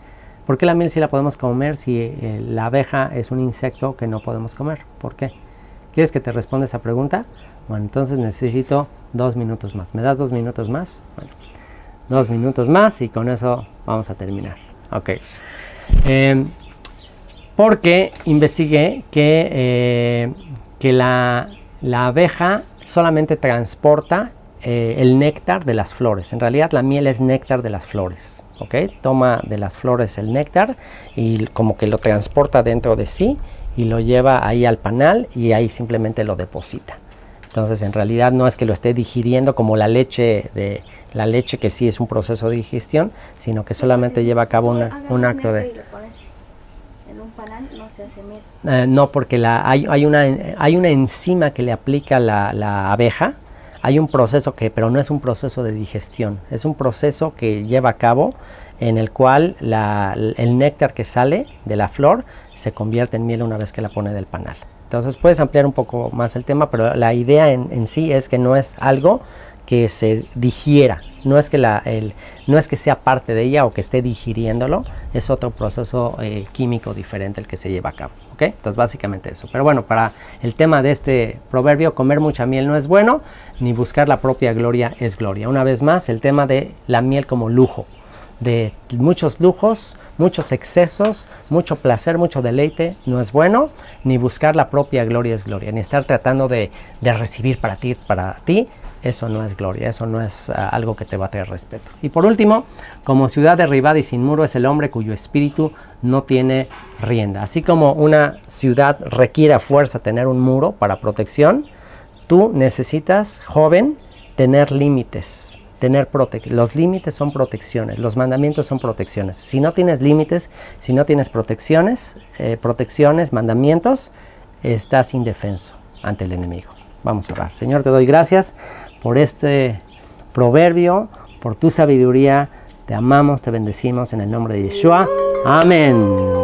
sí la podemos comer si la abeja es un insecto que no podemos comer? ¿Por qué? ¿Quieres que te responda esa pregunta? Bueno, entonces necesito 2 minutos más. ¿Me das 2 minutos más? Bueno, 2 minutos más y con eso vamos a terminar. Ok. Porque investigué que la abeja solamente transporta el néctar de las flores. En realidad la miel es néctar de las flores. ¿Ok? Toma de las flores el néctar y como que lo transporta dentro de sí y lo lleva ahí al panal y ahí simplemente lo deposita. Entonces en realidad no es que lo esté digiriendo como la leche que sí es un proceso de digestión, sino que solamente lleva a cabo un acto de... En un panal no se hace miel. No, porque hay una enzima que le aplica la abeja. Hay un proceso pero no es un proceso de digestión, es un proceso que lleva a cabo en el cual el néctar que sale de la flor se convierte en miel una vez que la pone del panal. Entonces puedes ampliar un poco más el tema, pero la idea en sí es que no es algo que se digiera, no es que sea parte de ella o que esté digiriéndolo, es otro proceso químico diferente el que se lleva a cabo. ¿Okay? Entonces básicamente eso. Pero bueno, para el tema de este proverbio, comer mucha miel no es bueno, ni buscar la propia gloria es gloria. Una vez más, el tema de la miel como lujo, de muchos lujos, muchos excesos, mucho placer, mucho deleite, no es bueno, ni buscar la propia gloria es gloria, ni estar tratando de recibir para ti, eso no es gloria, eso no es algo que te va a traer respeto. Y por último, como ciudad derribada y sin muro es el hombre cuyo espíritu no tiene rienda. Así como una ciudad requiere a fuerza tener un muro para protección, tú necesitas, joven, tener límites. Los límites son protecciones, los mandamientos son protecciones. Si no tienes límites, si no tienes protecciones, mandamientos, estás indefenso ante el enemigo. Vamos a orar. Señor, te doy gracias por este proverbio, por tu sabiduría. Te amamos, te bendecimos en el nombre de Yeshua. Amén.